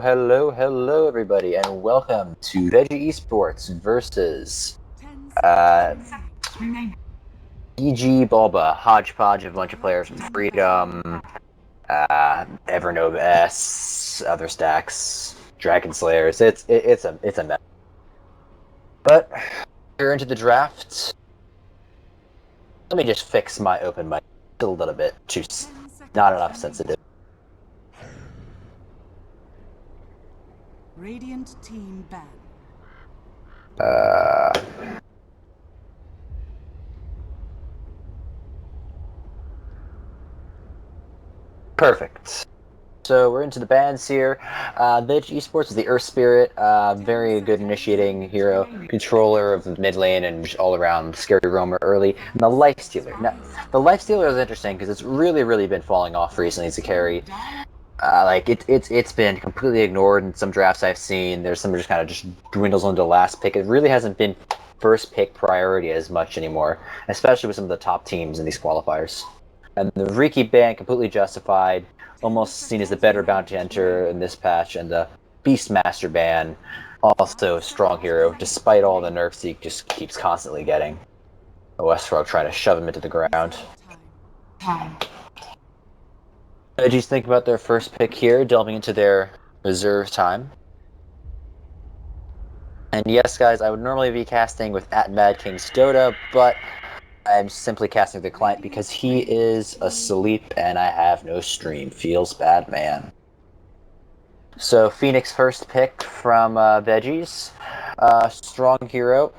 Hello, everybody, and welcome to VEC Esports versus EG Bulba, hodgepodge of a bunch of players from Freedom, Evernova S, other stacks, Dragon Slayers. It's a mess. But we're into the draft. Let me just fix my open mic a little bit. Not enough sensitive. Radiant team ban. Perfect. So we're into the bans here. VEC Esports is the Earth Spirit, very good initiating hero, controller of the mid lane, and just all around scary roamer early. And the Life Stealer. Now, the Life Stealer is interesting because it's really been falling off recently as a carry. It's been completely ignored in some drafts I've seen. There's some just kind of just dwindles into last pick. It really hasn't been first pick priority as much anymore, especially with some of the top teams in these qualifiers. And the Riki ban completely justified, almost seen as the better bounty hunter in this patch, and the Beastmaster ban, also a strong hero, despite all the nerfs he just keeps constantly getting. Westfrog trying to shove him into the ground. What did you think about their first pick here, delving into their reserve time? And yes, guys, I would normally be casting with @MadKing's Dota, but I'm simply casting the client because he is asleep and I have no stream. Feels bad, man. So, Phoenix first pick from Veggies. Strong hero.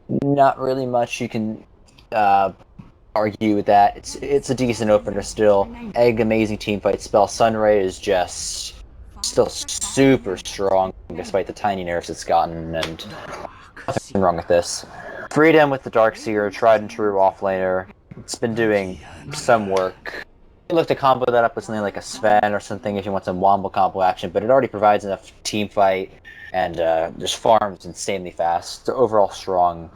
Not really much you can argue with that. It's a decent opener still. Egg, amazing teamfight spell. Sunray is just still super strong despite the tiny nerfs it's gotten, and nothing wrong with this. Freedom with the Darkseer, tried and true offlaner. It's been doing some work. You look to combo that up with something like a Sven or something if you want some wombo combo action, but it already provides enough team fight and just farms insanely fast. It's an overall strong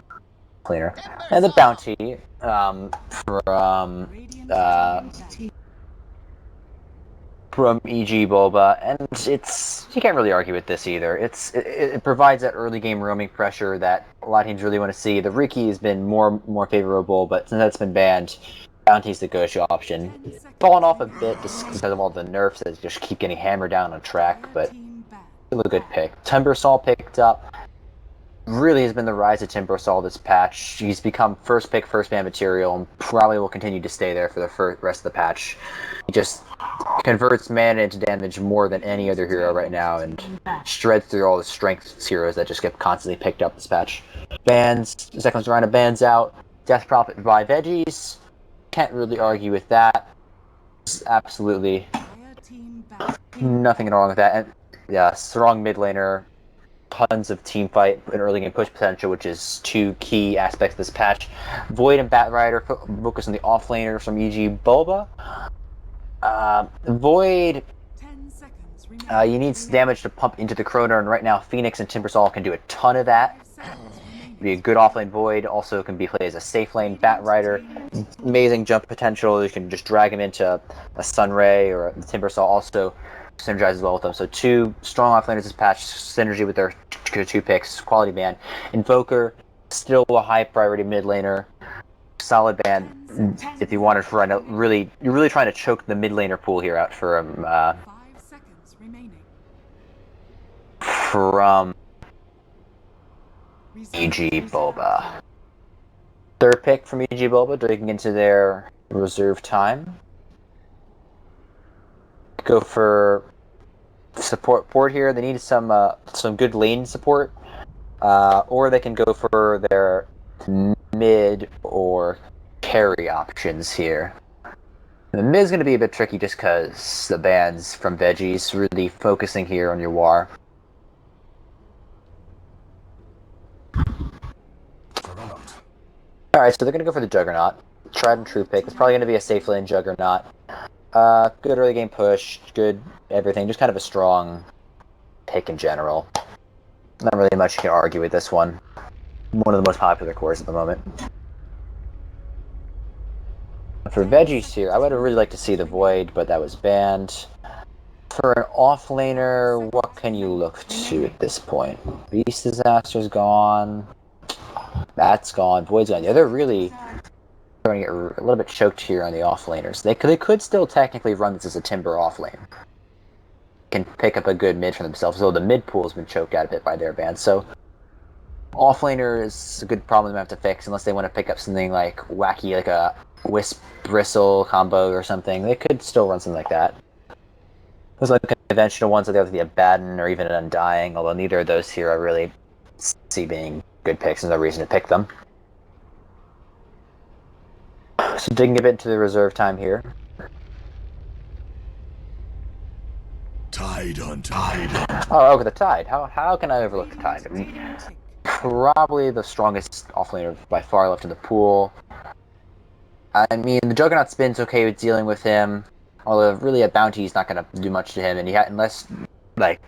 cleaner. And the bounty from EG Bulba, and you can't really argue with this either. It provides that early game roaming pressure that a lot of teams really want to see. The Riki has been more favorable, but since that's been banned, bounty's the go-to option. Fallen off a bit just because of all the nerfs that just keep getting hammered down on track, but still a good pick. Timbersaw picked up. Really has been the rise of Timbersaw this patch. He's become first pick, first ban material, and probably will continue to stay there for the rest of the patch. He just converts mana into damage more than any other hero right now, and shreds through all the strength heroes that just get constantly picked up this patch. Bans, the second round of bans out. Death Prophet by Veggies. Can't really argue with that. It's absolutely nothing wrong with that. And yeah, strong mid laner. Tons of team fight and early game push potential, which is two key aspects of this patch. Void and Batrider focus on the offlaner from EG Bulba. Void, you need damage to pump into the Chrono, and right now Phoenix and Timbersaw can do a ton of that. Be a good offlane. Void also can be played as a safe lane. Batrider, amazing jump potential. You can just drag him into a Sunray, or the Timbersaw also synergizes well with them. So two strong offlaners this patch, synergy with their two picks, quality ban. Invoker, still a high priority mid laner, solid ban. If you wanted to run a you're really trying to choke the mid laner pool here out from EG Bulba. Third pick from EG Bulba, digging into their reserve time. Go for support port here. They need some good lane support, or they can go for their mid or carry options here. The mid is going to be a bit tricky just because the bans from Veggies really focusing here on your war. Alright, so they're going to go for the Juggernaut. Tried and true pick. It's probably going to be a safe lane Juggernaut. Good early game push, good everything, just kind of a strong pick in general. Not really much you can argue with this one. One of the most popular cores at the moment. For Veggies here, I would have really liked to see the Void, but that was banned. For an offlaner, what can you look to at this point? Beast Disaster's gone. That's gone. Void's gone. Yeah, they're really starting to get a little bit choked here on the offlaners. They could still technically run this as a Timber offlane. Can pick up a good mid for themselves, though the mid pool has been choked out a bit by their band. So offlaner is a good problem they have to fix unless they want to pick up something like wacky, like a Wisp Bristle combo or something. They could still run something like that. Those like conventional ones, like the Abaddon or even an Undying, although neither of those here I really see being good picks. There's no reason to pick them. So digging a bit into the reserve time here. Tide Hunter. Oh, over the Tide. How can I overlook the Tide? I mean, probably the strongest offlaner by far left in the pool. I mean, the Juggernaut Spin's okay with dealing with him, although really a bounty is not going to do much to him, and unless, like,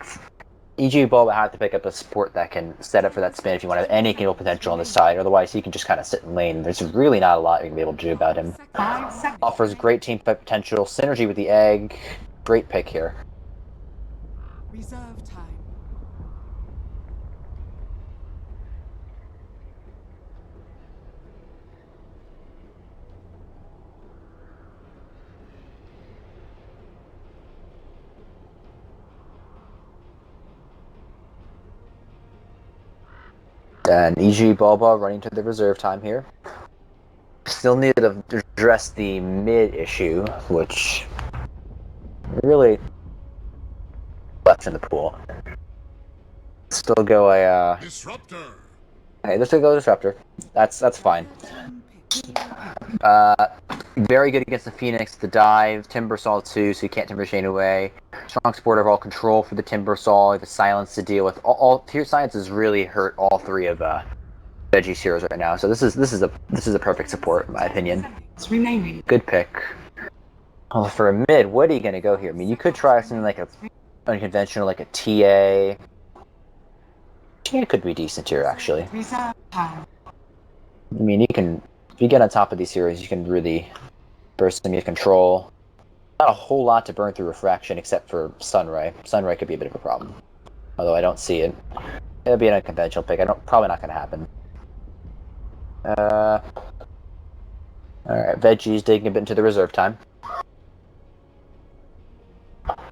E.G. Bulba had to pick up a support that can set up for that spin if you want to have any kill potential on the side, otherwise he can just kind of sit in lane. There's really not a lot you can be able to do about him. Offers great team fight potential, synergy with the egg, great pick here. Reserve time. And E.G. Bulba running to the reserve time here. Still need to address the mid issue, which really left in the pool. Still go a Disruptor. Hey, let's go Disruptor. That's fine. Very good against the Phoenix, the dive, Timbersaw too, so you can't Timber Chain away. Strong support overall control for the Timbersaw, the silence to deal with. All Pure Science has really hurt all three of Veggie's heroes right now. So this is a perfect support in my opinion. It's remaining. Good pick. Well, for a mid, what are you gonna go here? I mean, you could try something like a unconventional, like a TA. TA could be decent here actually. Reserve time. I mean, if you get on top of these heroes, you can really burst them into control. Not a whole lot to burn through Refraction except for Sunray. Sunray could be a bit of a problem. Although I don't see it. It'll be an unconventional pick. Probably not going to happen. Alright, Veggie's digging a bit into the reserve time.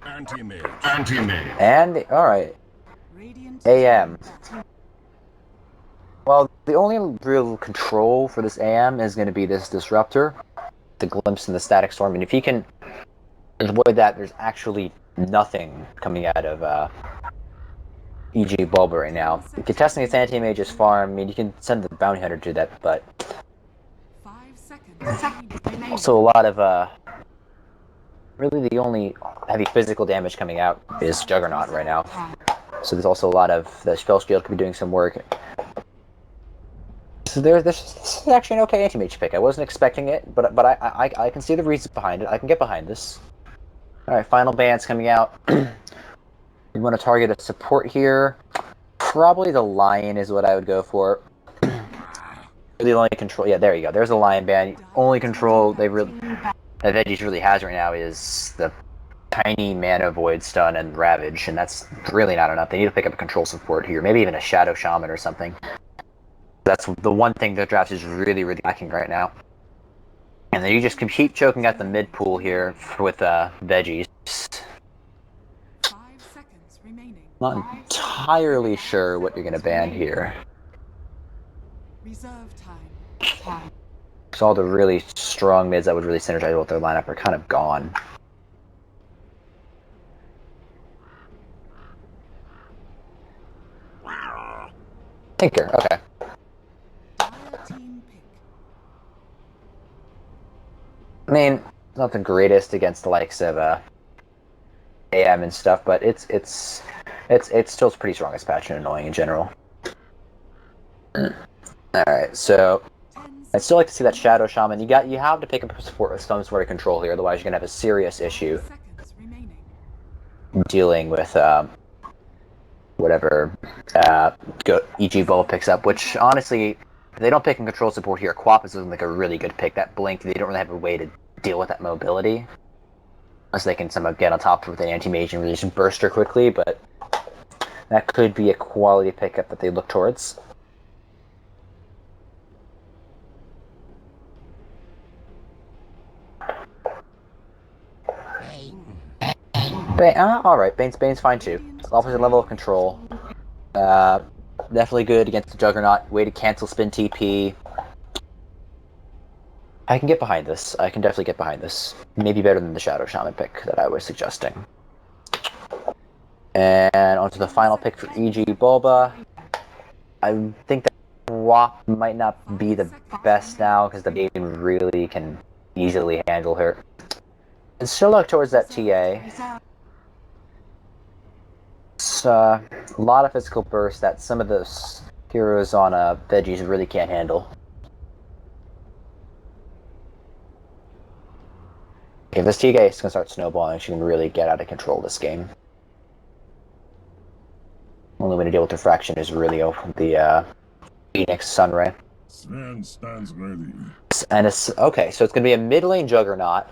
Anti-mage. And, alright, AM. Well, the only real control for this AM is going to be this Disruptor, the Glimpse and the Static Storm, and if you can avoid that, there's actually nothing coming out of E.G. Bulba right now. Contesting its anti-mage's farm, I mean, you can send the Bounty Hunter to do that, but 5 seconds. also a lot of, really the only heavy physical damage coming out is Juggernaut right now. So there's also a lot of, the Spell Shield could be doing some work. So this is actually an okay anti-mage pick. I wasn't expecting it, but I can see the reasons behind it. I can get behind this. Alright, final ban's coming out. We want to target a support here. Probably the Lion is what I would go for. The only control, yeah, there you go. There's a Lion ban. Only control that Veggie's really has right now is the tiny Mana Void Stun and Ravage, and that's really not enough. They need to pick up a control support here. Maybe even a Shadow Shaman or something. That's the one thing the draft is really, really lacking right now. And then you just keep choking out the mid pool here with Veggie's. 5 seconds remaining. Not entirely sure what you're going to ban here. Reserve time. Because all the really strong mids that would really synergize with their lineup are kind of gone. Tinker, okay. Team pick. I mean, not the greatest against the likes of AM and stuff, but it's still pretty strong as patch and annoying in general. Alright, so I'd still like to see that Shadow Shaman. You have to pick up a support with some sort of control here, otherwise you're gonna have a serious issue Seconds remaining. dealing with whatever E.G. Bulba picks up, which honestly, if they don't pick in control support here, Quap is like a really good pick. That blink, they don't really have a way to deal with that mobility. unless they can somehow get on top with an anti-mage and really just burst her quickly, but that could be a quality pickup that they look towards. Alright, Bane's fine too. Offers a level of control. Definitely good against the Juggernaut. Way to cancel spin TP. I can get behind this. I can definitely get behind this. Maybe better than the Shadow Shaman pick that I was suggesting. And onto the final pick for EG Bulba. I think that WAP might not be the best now because the Bane really can easily handle her. And still look towards that TA. It's a lot of physical burst that some of those heroes on veggies really can't handle. If this TA is going to start snowballing, she can really get out of control this game. Only way to deal with refraction is really the Phoenix Sunray. Sven stands ready. And it's okay, so it's going to be a mid lane Juggernaut,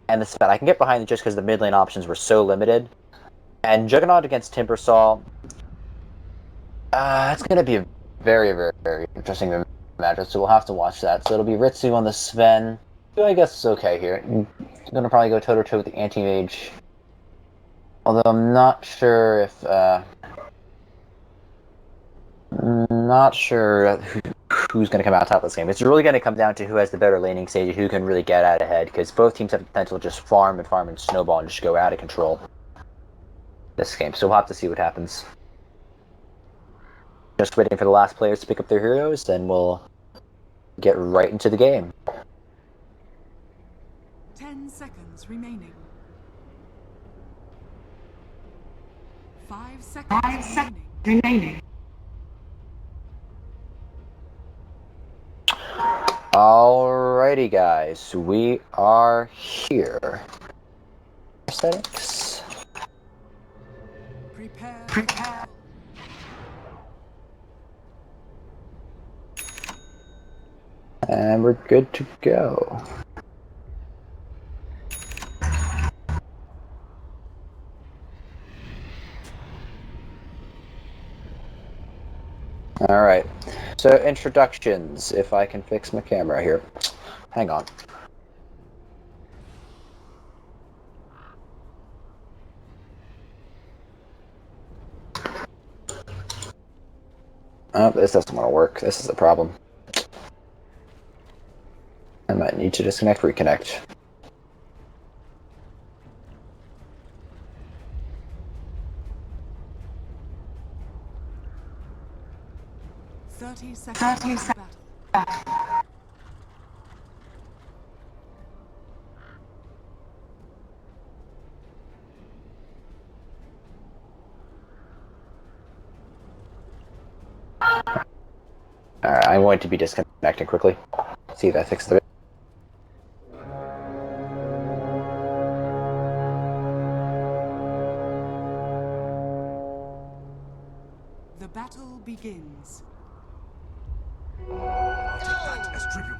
and the Sven. I can get behind it just because the mid lane options were so limited. And Juggernaut against Timbersaw, it's going to be a very, very, very interesting matchup, so we'll have to watch that. So it'll be Ritsu on the Sven. I guess it's okay here. I'm going to probably go toe-to-toe with the Anti-Mage. Although I'm not sure if... not sure who's going to come out top of this game. It's really going to come down to who has the better laning stage, who can really get out ahead, because both teams have the potential to just farm and snowball and just go out of control this game. So we'll have to see what happens. Just waiting for the last players to pick up their heroes, then we'll get right into the game. 10 seconds remaining. 5 seconds remaining. Alrighty, guys, we are here. Aesthetics. Prepare. And we're good to go. Alright, so introductions, if I can fix my camera here. Hang on. Oh, this doesn't want to work. This is a problem. I might need to disconnect, reconnect. 30 seconds. Battle. Alright, I'm going to be disconnecting quickly. See if that fixes it. The battle begins. I'll take that as tribute.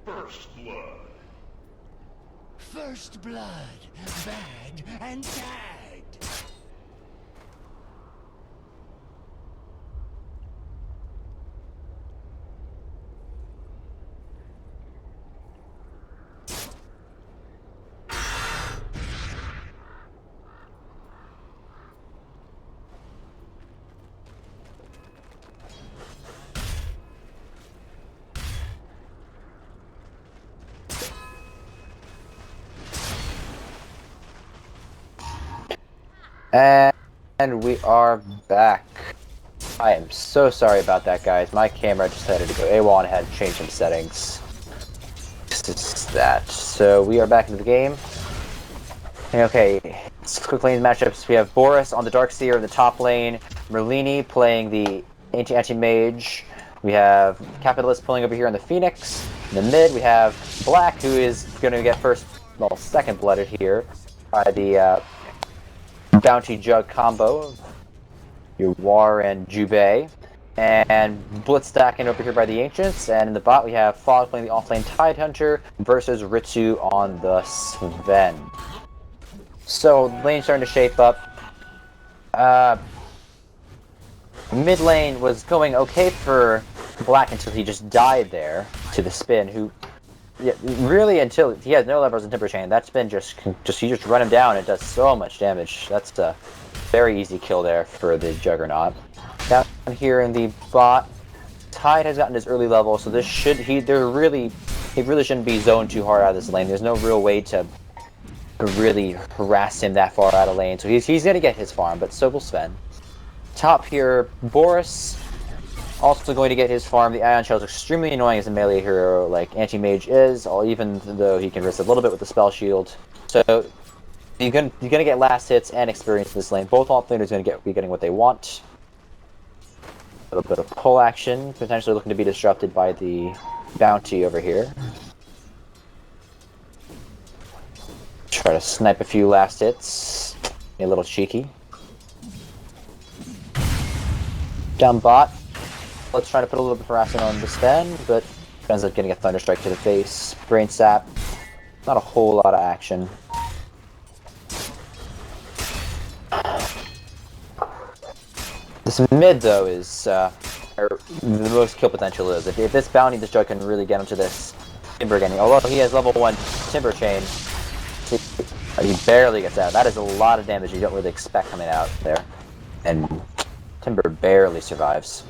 First blood. First blood, bagged and tagged. And we are back. I am so sorry about that, guys. My camera decided to go AWOL and I had to change some settings. This is that. So we are back into the game. Okay, let's quick lane matchups. We have Boris on the Darkseer in the top lane, Merlini playing the anti-mage. We have Capitalist pulling over here on the Phoenix. In the mid, we have Black, who is going to get second blooded here by the Bounty Jug combo of War and Jubei. And Blitz stacking over here by the Ancients. And in the bot, we have Fog playing the offlane Tidehunter versus Ritsu on the Sven. So, lane starting to shape up. Mid lane was going okay for Black until he just died there to the spin, who, yeah, really until he has no levers in Timber Chain, that spin you just run him down, it does so much damage. That's a very easy kill there for the Juggernaut. Down here in the bot, Tide has gotten his early level, so he really shouldn't be zoned too hard out of this lane. There's no real way to really harass him that far out of lane, so he's gonna get his farm, but so will Sven. Top here, Boris also going to get his farm. The Ion Shell is extremely annoying as a melee hero like Anti-Mage is, even though he can risk a little bit with the spell shield. So you're gonna get last hits and experience in this lane. Both offlaners are gonna be getting what they want. A little bit of pull action, potentially looking to be disrupted by the bounty over here. Try to snipe a few last hits. A little cheeky. Down bot. Let's try to put a little bit of harassment on the Sven, but ends up getting a Thunderstrike to the face. Brain Sap. Not a whole lot of action. This mid, though, is where the most kill potential is. If this bounty, this Jug can really get into this Timber again. Although he has level 1 Timber Chain, he barely gets out. That is a lot of damage you don't really expect coming out there. And Timber barely survives.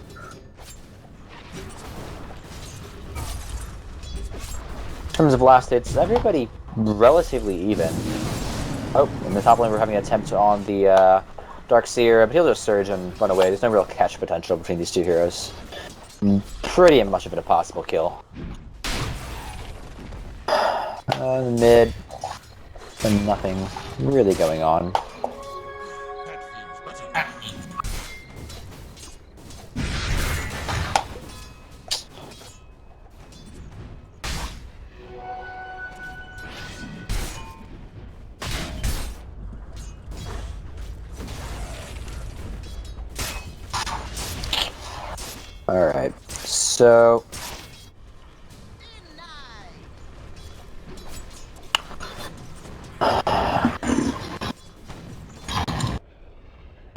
In terms of last hits, everybody relatively even. Oh, in the top lane we're having an attempt on the Darkseer, but he'll just surge and run away. There's no real catch potential between these two heroes. Pretty much of an impossible kill. Mid, and nothing really going on. Alright, so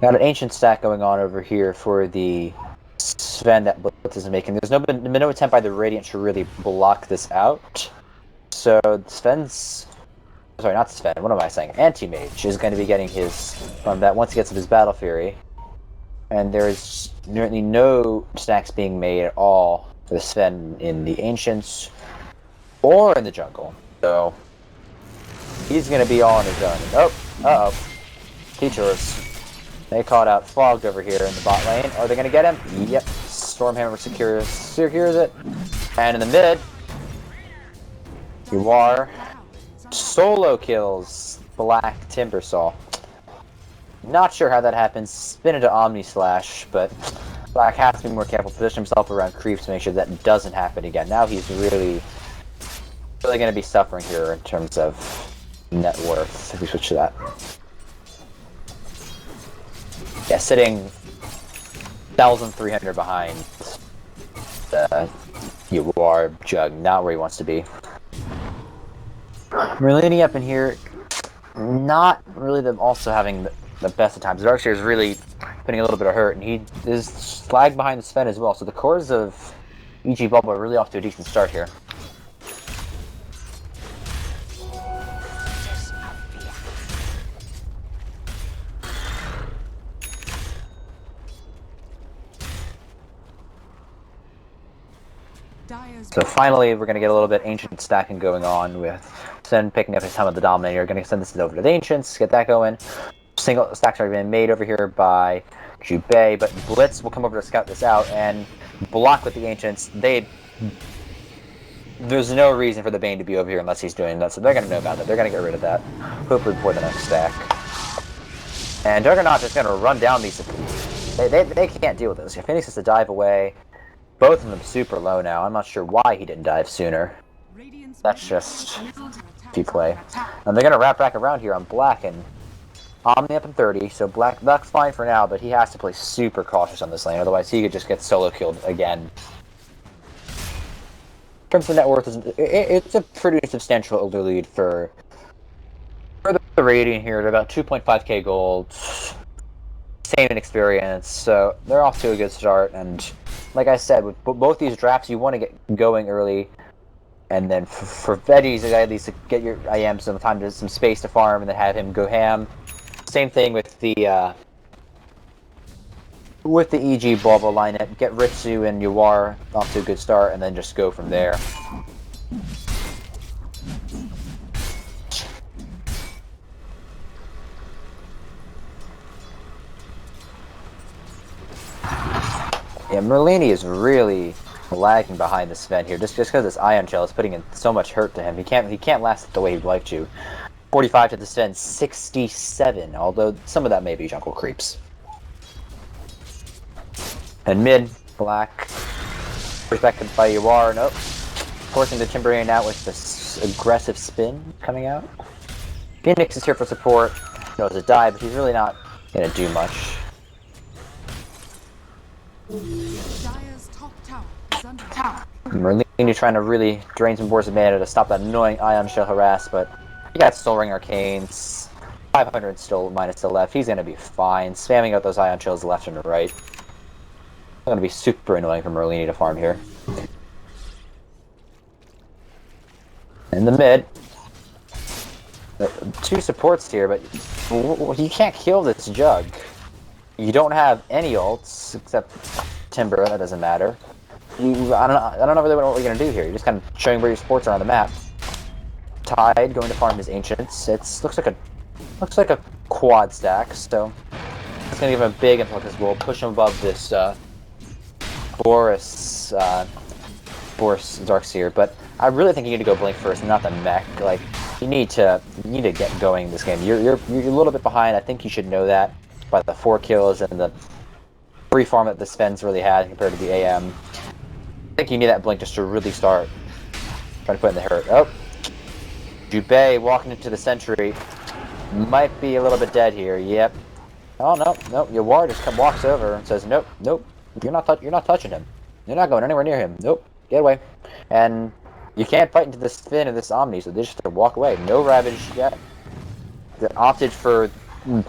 got an ancient stack going on over here for the Sven that Blitz is making. There's been no attempt by the Radiant to really block this out. So Sven's, sorry, not Sven, what am I saying? Anti-Mage is going to be getting his from that once he gets his Battle Fury. And there's nearly no stacks being made at all for the Sven in the Ancients or in the jungle. So he's going to be all on his own. Oh, uh-oh. Teachers. They caught out Fogged over here in the bot lane. Are they going to get him? Yep. Stormhammer secures it. And in the mid, you are solo kills Black Timbersaw. Not sure how that happens. Spin into Omni Slash, but Black has to be more careful. Position himself around creeps to make sure that doesn't happen again. Now he's really going to be suffering here in terms of net worth. If we switch to that. Yeah, sitting 1,300 behind you are Jug, not where he wants to be. Merlini up in here, not really them also having the best of times. Darkseer is really putting a little bit of hurt, and he is lagged behind the Sven as well. So the cores of EG Bulba are really off to a decent start here. So finally, we're going to get a little bit Ancient stacking going on with Sven picking up his Helm of the Dominator. Going to send this over to the Ancients, get that going. Single stacks already been made over here by Jubei, but Blitz will come over to scout this out and block with the Ancients. There's no reason for the Bane to be over here unless he's doing that, so they're going to know about it. They're going to get rid of that, hopefully before the next stack. And Juggernaut just going to run down these. They can't deal with this. Phoenix has to dive away. Both of them super low now. I'm not sure why he didn't dive sooner. That's just if play. And they're going to wrap back around here on Black and Omni up in 30, so Black's fine for now, but he has to play super cautious on this lane, otherwise he could just get solo killed again. In terms of net worth, it's a pretty substantial older lead for the Radiant here at about 2.5k gold. Same in experience, so they're off to a good start, and like I said, with both these drafts, you want to get going early, and then for Veggies, you gotta at least get your IM some space to farm, and then have him go ham. Same thing with the EG Bulba lineup. Get Ritsu and Yuar off to a good start, and then just go from there. Yeah, Merlini is really lagging behind the Sven here, just because this Ion Shell is putting in so much hurt to him. He can't last it the way he'd like to. 45 to the Sven, 67, although some of that may be jungle creeps. And mid, Black, respected by Yuar, nope. Forcing the Timberian out with this aggressive spin coming out. Phoenix is here for support, knows a dive, but he's really not going to do much. Dire's top tower is under attack. Merlini trying to really drain some boards of mana to stop that annoying Ion Shell harass, but he got Soul Ring Arcanes. 500 still minus to left. He's gonna be fine. Spamming out those Ion Shells left and right. It's gonna be super annoying for Merlini to farm here. In the mid, two supports here, but you can't kill this Jug. You don't have any ults except Timber. That doesn't matter. I don't know really what you're gonna do here. You're just kind of showing where your supports are on the map. Tide going to farm his Ancients. Looks like a quad stack, so it's gonna give him a big influx as well. Push him above this Boris Darkseer, but I really think you need to go Blink first, not the mech. Like you need to get going this game. You're a little bit behind. I think you should know that by the 4 kills and the free farm that the Sven's really had compared to the AM. I think you need that Blink just to really start trying to put in the hurt. Oh. Jubei walking into the sentry might be a little bit dead here. Yep. Oh no. Yuar just walks over and says, "Nope. You're not touching him. You're not going anywhere near him. Nope. Get away." And you can't fight into the spin of this Omni, so they just have to walk away. No Ravage yet. They opted for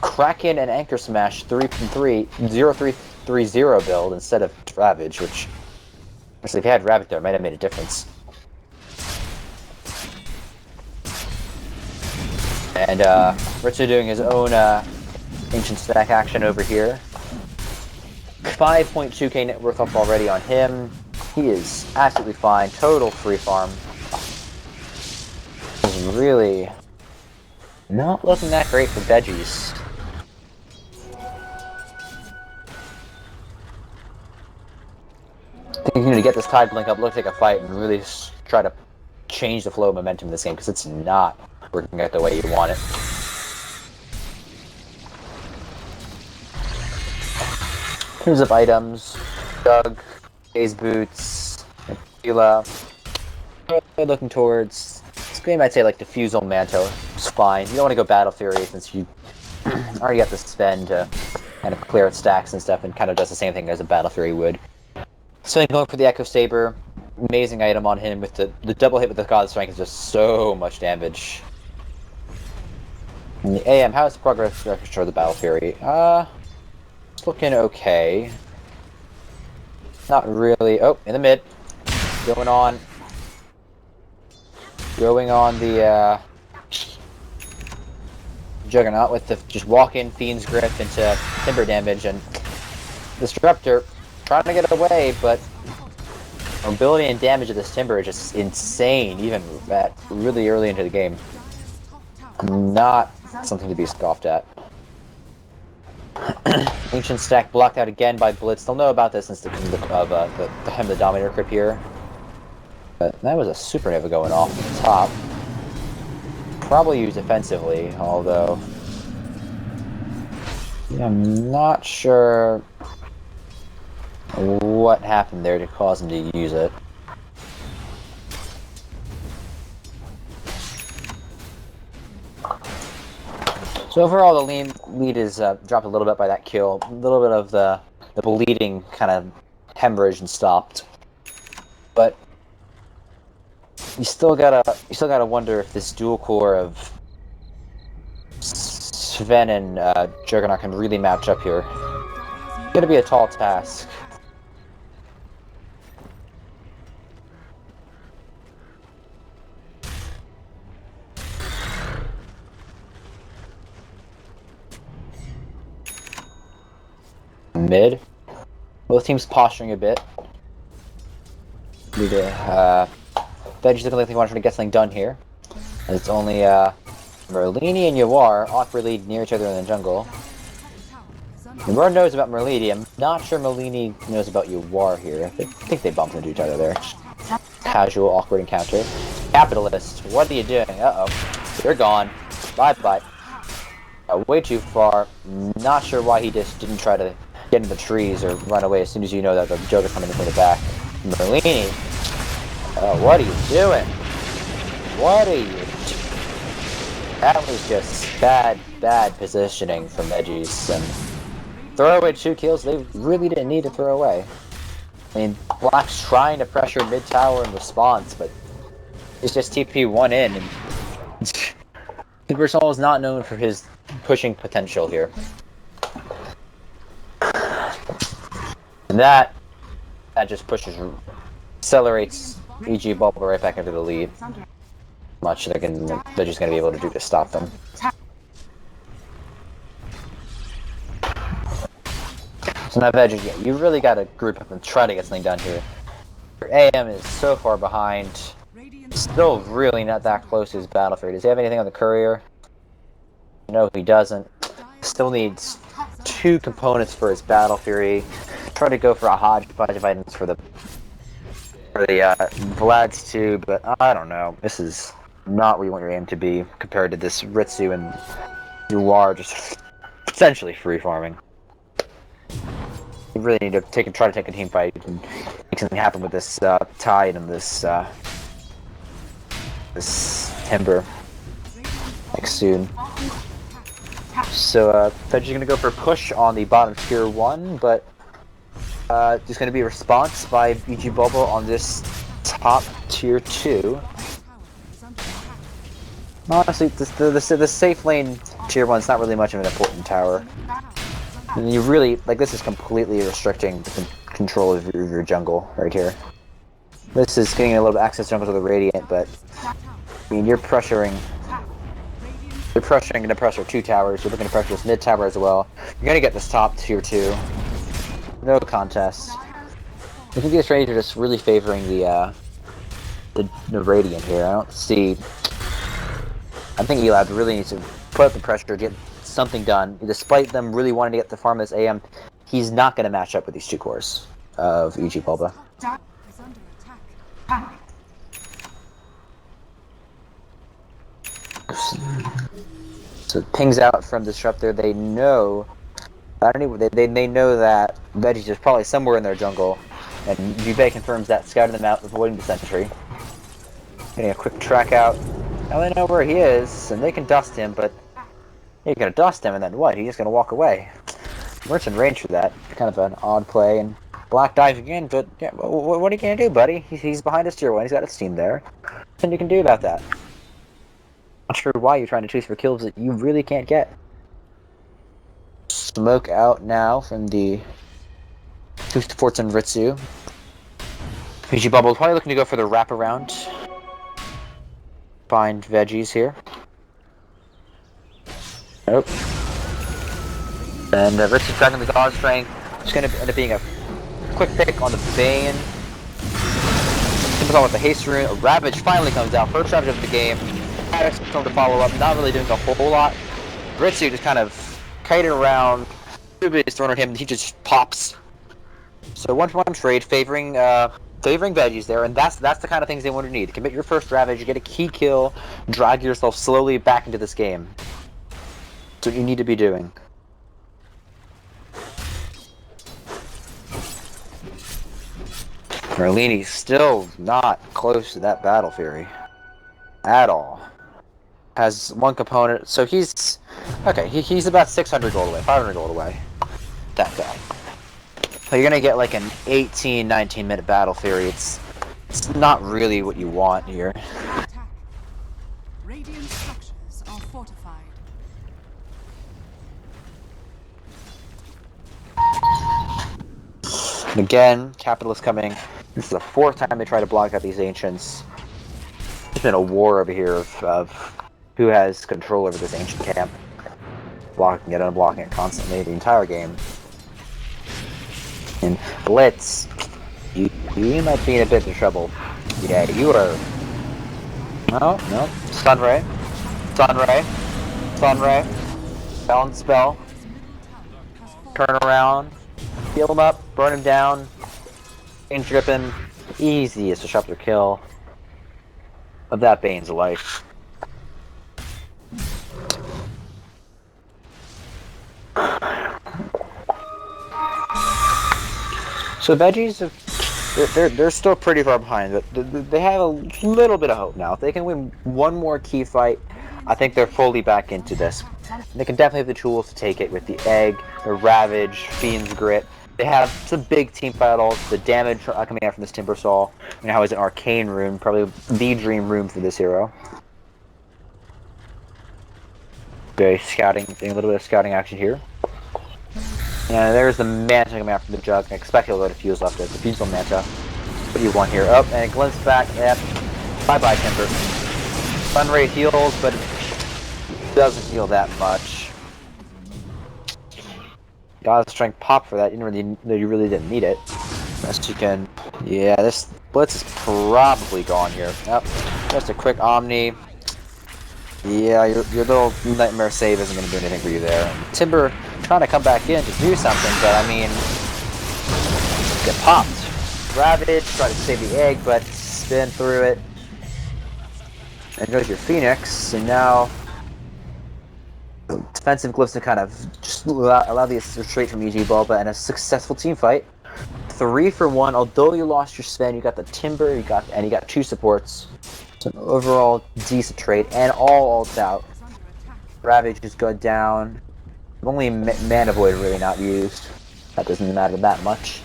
Kraken and Anchor Smash 3-3 0-3-3-0 build instead of Ravage, which actually if you had Ravage there, it might have made a difference. And Ritsu doing his own ancient stack action over here. 5.2k net worth up already on him. He is absolutely fine. Total free farm. Is really not looking that great for Veggies. I think you need to get this Tide Blink up, look like a fight, and really try to change the flow of momentum in this game, because it's not working out the way you want it. In terms of items, Jug, Ace Boots, Tequila, looking towards, this game I'd say like Diffusal Mantle is fine. You don't want to go Battle Fury since you already got to spend to kind of clear its stacks and stuff, and kind of does the same thing as a Battle Fury would. So going for the Echo Saber, amazing item on him with the double hit with the God Strength is just so much damage. And the AM, how is the progress record of the Battle Fury? It's looking okay. Not really. Oh, in the mid. Going on the Juggernaut with the just walk-in Fiend's Grip into Timber damage, and Disruptor trying to get away, but mobility and damage of this Timber is just insane, even at really early into the game. Not something to be scoffed at. Ancient stack blocked out again by Blitz. They'll know about this since the the Dominator Crypt here. But that was a Supernova going off at the top. Probably used defensively, although I'm not sure what happened there to cause him to use it. So overall, the lead is dropped a little bit by that kill. A little bit of the bleeding kind of hemorrhage and stopped, but you still gotta wonder if this dual core of Sven and Juggernaut can really match up here. It's gonna be a tall task. Mid. Both teams posturing a bit. Veggie's looking like they want to get something done here. And it's only Merlini and Yawar awkwardly near each other in the jungle. Yawar knows about Merlini. I'm not sure Merlini knows about Yawar here. I think they bumped into each other there. Casual, awkward encounter. Capitalist, what are you doing? Uh-oh. You're gone. Bye-bye. Way too far. Not sure why he just didn't try to get into the trees or run away as soon as you know that the Joker coming in from the back. Merlini. What are you doing? What are you doing? That was just bad positioning from Veggies. And throw away 2 kills they really didn't need to throw away. I mean, Black's trying to pressure mid tower in response, but it's just TP1 in. And Universal is not known for his pushing potential here. And that just accelerates EG Bulba right back into the lead. Much they're just gonna be able to do to stop them. So now Veggie, you really gotta group up and try to get something done here. Your AM is so far behind. Still really not that close to his Battle Fury. Does he have anything on the courier? No, he doesn't. Still needs 2 components for his Battle Fury. Try to go for a hodgepodge of items for the Vlad's too, but I don't know. This is not where you want your aim to be compared to this Ritsu and Duar just essentially free farming. You really need to try to take a team fight and make something happen with this tide and this timber like soon. So Veggie's gonna go for a push on the bottom tier 1, but there's going to be a response by EG Bulba on this top tier 2. Honestly, the safe lane tier 1 is not really much of an important tower. And you really, like, this is completely restricting the control of your jungle right here. This is getting a little bit of access jungle to the Radiant, but I mean, you're pressuring to pressure 2 towers. You're looking to pressure this mid tower as well. You're going to get this top tier 2. No contest. I think these Radiant are just really favoring the Radiant here. I don't see. I think Elab really needs to put up the pressure, get something done. Despite them really wanting to get the farm this AM, he's not going to match up with these 2 cores of EG Bulba. So it pings out from Disruptor. They know. They know that Veggies is probably somewhere in their jungle, and VEC confirms that, scouting them out, avoiding the sentry. Getting a quick track out. Now they know where he is, and they can dust him, but you're gonna dust him, and then what? He's just gonna walk away. We're in range for that. Kind of an odd play, and Black dives again, but yeah, what are you gonna do, buddy? He's behind his tier 1, he's got his team there. Nothing you can do about that. Not sure why you're trying to chase for kills that you really can't get. Smoke out now from the Forts and Ritsu. PG Bubble probably looking to go for the wraparound. Find Veggies here. Nope. And Ritsu's back in the God Strength. It's going to end up being a quick pick on the Bane. Comes on with the Haste Rune. A Ravage finally comes out. First Ravage of the game. Maddox come to follow up. Not really doing a whole lot. Ritsu just kind of kiting around, is thrown at him, and he just pops. So 1-for-1 trade favoring Veggies there, and that's the kind of things they want to need. Commit your first Ravage, get a key kill, drag yourself slowly back into this game. That's what you need to be doing. Merlini's still not close to that Battle Fury at all. Has one component, so he's okay. He's about 600 gold away, 500 gold away. That guy. So you're gonna get like an 18, 19-minute Battle Fury. It's not really what you want here. Attack. Radiant structures are fortified. And again, Capitalist coming. This is the 4th time they try to block out these Ancients. There's been a war over here of who has control over this Ancient camp. Blocking it, unblocking it constantly the entire game. And Blitz, you might be in a bit of trouble. Yeah, you are. No. Sunray. Balance spell. Turn around. Heal him up. Burn him down. Bane dripping. Easy as a sharper kill of that Bane's life. So Veggies, they're still pretty far behind, but they have a little bit of hope now. If they can win one more key fight, I think they're fully back into this. They can definitely have the tools to take it with the Egg, the Ravage, Fiend's Grit. They have some big team battles. The damage coming out from this Timber Saw, now is an Arcane rune, probably the dream rune for this hero. Okay, scouting, doing a little bit of scouting action here. And there's the Manta coming out from the Jug. I expect he'll go to Fuse left. It's the Fuse on Manta. What do you want here? Up and it glints back. Yep. Bye-bye, Timber. Sunray heals, but it doesn't heal that much. Got a strength pop for that. You really didn't need it. Best you can. Yeah, this Blitz is probably gone here. Yep. Just a quick Omni. Yeah, your little Nightmare save isn't going to do anything for you there. And Timber trying to come back in to do something, but I mean, get popped. Ravage, try to save the Egg, but spin through it. And goes your Phoenix, and now defensive glyphs to kind of just allow the retreat from EG Bulba and a successful team fight. 3 for 1. Although you lost your spin, you got the Timber, you got 2 supports. It's an overall decent trade, and all ults out. Ravage just go down. Only Mana Void really not used. That doesn't matter that much.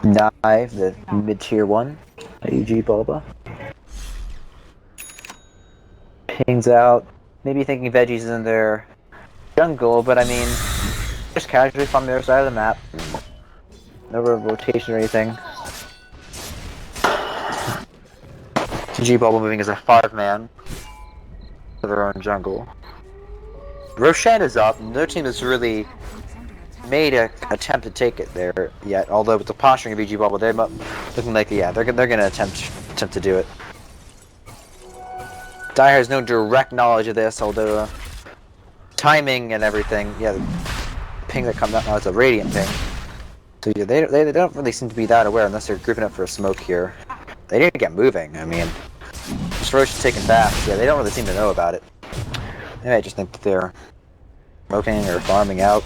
Knife, the mid-tier 1, EG Bulba. Pings out. Maybe thinking Veggies is in their jungle, but I mean, just casually from the other side of the map. No rotation or anything. EG Bulba moving as a 5-man for their own jungle. Roshan is up, and their team is really made an attempt to take it there yet. Although with the posturing of EG Bulba, they're looking like they're gonna attempt to do it. Dyer has no direct knowledge of this, although timing and everything. Yeah, the ping that comes out now is a radiant ping. So yeah, they don't really seem to be that aware unless they're grouping up for a smoke here. They need to get moving. I mean, this Roche is taking baths. Yeah, they don't really seem to know about it. They might just think that they're smoking or farming out.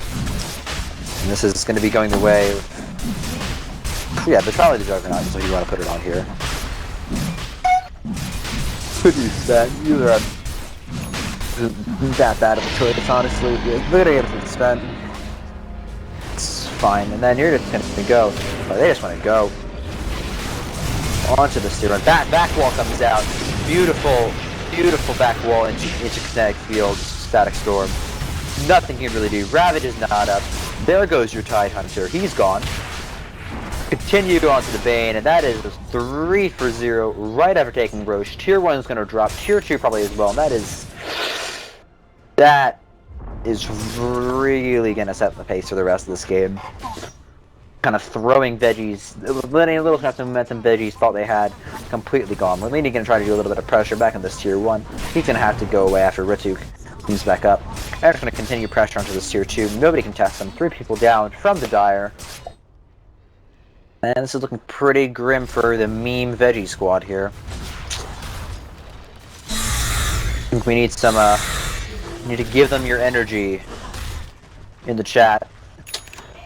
And this is going to be going the way of... Yeah, they're probably the Juggernaut, so you want to put it on here. Could use that. Either that bad of a choice, honestly. Yeah, they're going to get it for the spend. It's fine. And then you're just going to go. But they just want to go onto the steer. And back wall comes out. Beautiful, beautiful back wall into kinetic field. Static storm. Nothing you can really do. Ravage is not up. There goes your Tide Hunter. He's gone. Continue on to the Bane, and that is 3 for 0 right after taking Roche. Tier 1 is going to drop. Tier 2 probably as well, and that is... That is really going to set the pace for the rest of this game. Kind of throwing veggies, letting a little kind of momentum veggies thought they had completely gone. Merlini going to try to do a little bit of pressure back on this tier 1. He's going to have to go away after Ritu moves back up. Eric's going to continue pressure onto this tier 2. Nobody can test him. 3 people down from the Dire. And this is looking pretty grim for the meme veggie squad here. I think we need some, you need to give them your energy in the chat.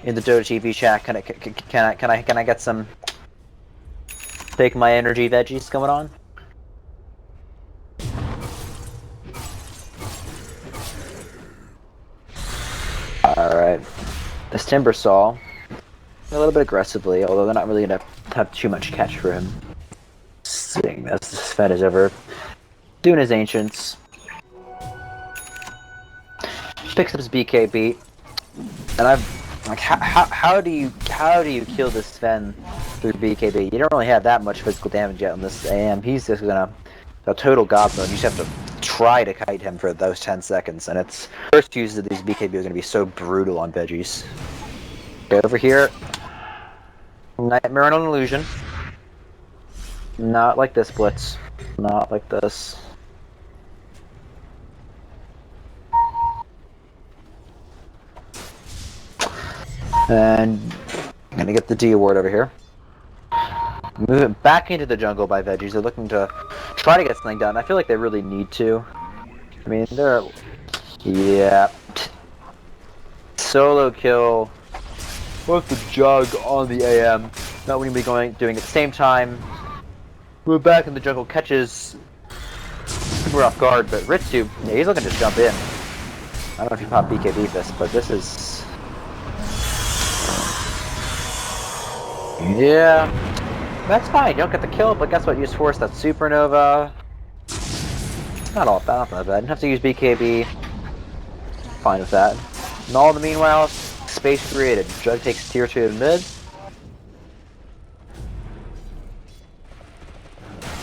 In the Dota TV chat, can I get some take my energy veggies going on? Alright. This Timber Saw a little bit aggressively, although they're not really gonna have too much catch for him. Seeing as this Fed is over doing his ancients. Picks up his BKB. And I've like, how do you kill this Sven through BKB? You don't really have that much physical damage yet on this AM. He's just gonna a total god mode. You just have to try to kite him for those 10 seconds, and its first uses of these BKB are gonna be so brutal on veggies. Okay, over here, Nightmare on an Illusion. Not like this, Blitz. Not like this. And I'm gonna get the D award over here. Move it back into the jungle by veggies. They're looking to try to get something done. I feel like they really need to. I mean, they're... Yeah. Solo kill with the jug on the AM. Not what we're going doing at the same time. Move back in the jungle, catches super off guard, but Ritsu, yeah, he's looking to jump in. I don't know if you pop BKB this, but this is... Yeah, that's fine. You don't get the kill, but guess what? You just force that supernova. Not all bad, not bad. You have to use BKB. Fine with that. And all in the meanwhile, space created. Jug takes tier 2 in mid.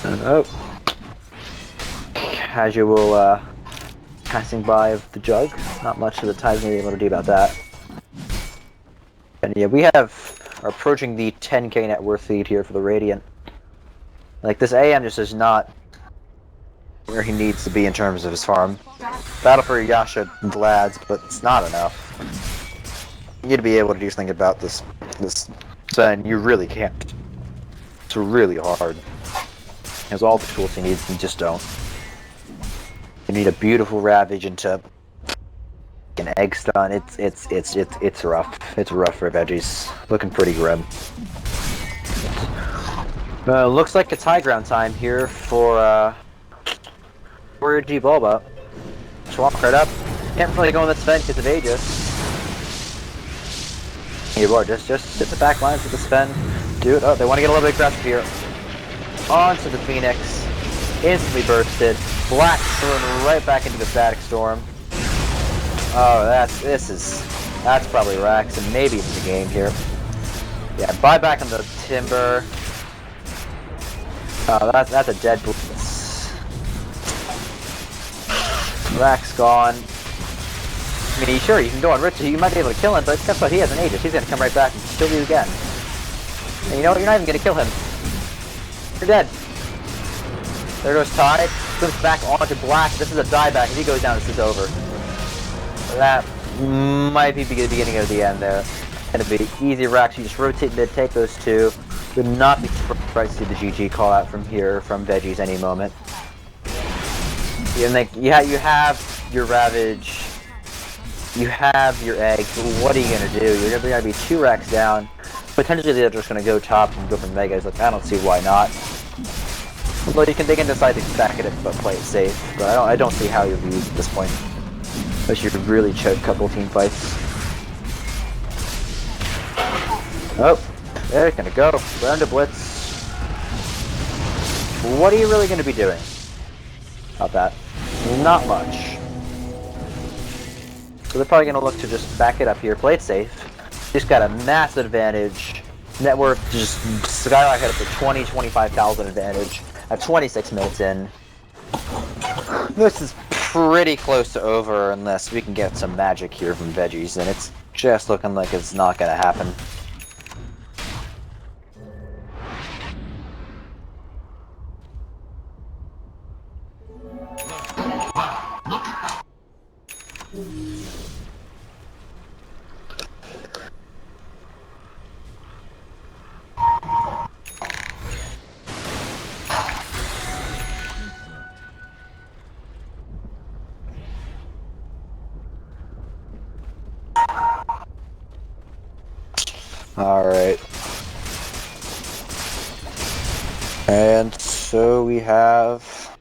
And oh, casual passing by of the Jug. Not much of the Tide's gonna be able to do about that. And yeah, we are approaching the 10k net worth lead here for the Radiant. Like, this AM just is not where he needs to be in terms of his farm. Battle for Yasha and Lads, but it's not enough. You need to be able to do something about this and you really can't. It's really hard. He has all the tools he needs, and you just don't. You need a beautiful Ravage into an egg stun. It's rough. It's rough for veggies. Looking pretty grim. Looks like it's high ground time here for G Bulba. Swamp right up. Can't really go on this Sven because of Aegis. You are just sit the back lines with the Sven. Do it. Oh, they want to get a little bit aggressive here. Onto the Phoenix. Instantly bursted. Black thrown right back into the Static Storm. Oh, that's probably Rax and maybe even the game here. Yeah, buy back on the Timber. Oh, that's a dead Blitz. Rax gone. I mean, sure, you can go on Richard, you might be able to kill him, but guess what? He has an Aegis. He's gonna come right back and kill you again. And you know what? You're not even gonna kill him. You're dead. There goes Tide. Flips back onto Black. This is a dieback. If he goes down, this is over. That might be the beginning of the end there. Gonna be easy Rax. You just rotate mid, take those two. Would not be surprised to see the GG call out from here from veggies any moment. You have your Ravage. You have your eggs. What are you gonna do? You're gonna be 2 racks down. Potentially they're just gonna go top and go for megas. Like, I don't see why not. Well, they can decide to stack it but play it safe. But I don't see how you lose at this point. Unless you really choke a couple team fights. Oh, they're gonna go. Round to Blitz. What are you really gonna be doing about that? Not much. So they're probably gonna look to just back it up here, play it safe. Just got a massive advantage. Net worth just skyrocket up to 25,000 advantage at 26 minutes in. This is pretty close to over unless we can get some magic here from veggies, and it's just looking like it's not gonna happen. Alright. And so we have...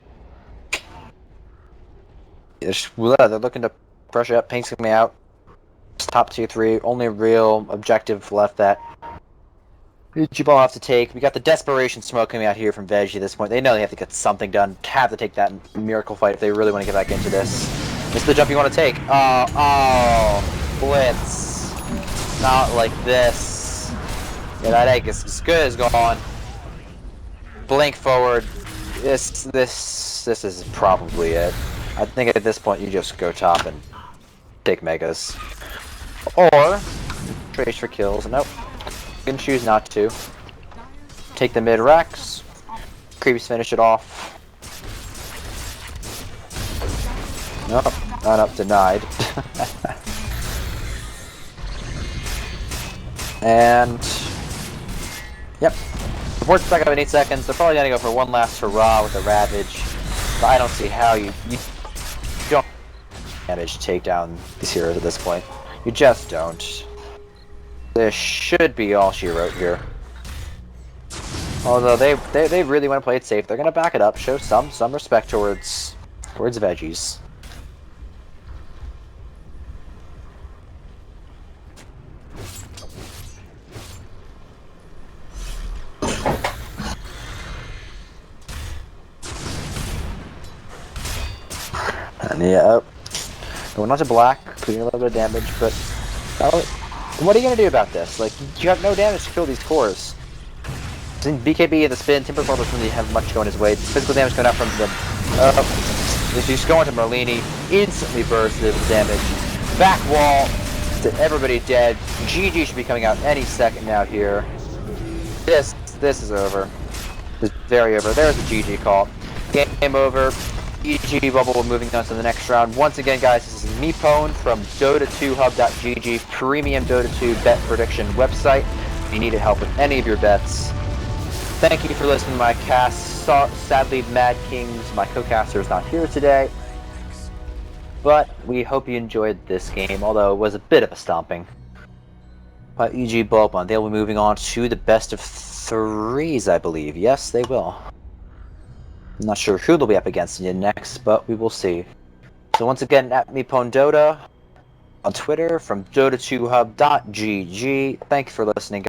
They're looking to pressure up, paints me out. Top 2-3, only real objective left that EG ball have to take. We got the desperation smoke coming out here from Veggie at this point. They know they have to get something done. Have to take that miracle fight if they really want to get back into this. This is the jump you want to take. Oh, blitz. Not like this. Yeah, that egg is as good as gone. Blink forward. This is probably it. I think at this point you just go top and take megas. Or trace for kills. Nope. You can choose not to. Take the mid racks. Creeps finish it off. Nope. Not up, denied. And yep. Report's back up in 8 seconds. They're probably gonna go for one last hurrah with the Ravage. But I don't see how you don't damage to take down these heroes at this point. You just don't. This should be all she wrote here. Although they really want to play it safe, they're gonna back it up, show some respect towards veggies. And yeah, going on to black, putting a little bit of damage, but what are you gonna do about this? Like, you have no damage to kill these cores. In BKB and the spin, Timbercore doesn't really have much going his way. Physical damage coming out from them. He's going to Merlini, instantly bursted with damage. Back wall to everybody dead. GG should be coming out any second now here. This is over. This is very over. There's a GG call. Game over. EG bubble moving on to the next round. Once again, guys, this is Mepone from Dota2Hub.gg, premium Dota 2 bet prediction website. If you needed help with any of your bets, thank you for listening to my cast. Sadly, Mad Kings, my co-caster, is not here today, but we hope you enjoyed this game, although it was a bit of a stomping. By EG Bulba, they'll be moving on to the best of threes, I believe. Yes, they will. I'm not sure who they'll be up against next, but we will see. So once again, at Mepone Dota on Twitter from Dota2Hub.gg. Thank you for listening, guys.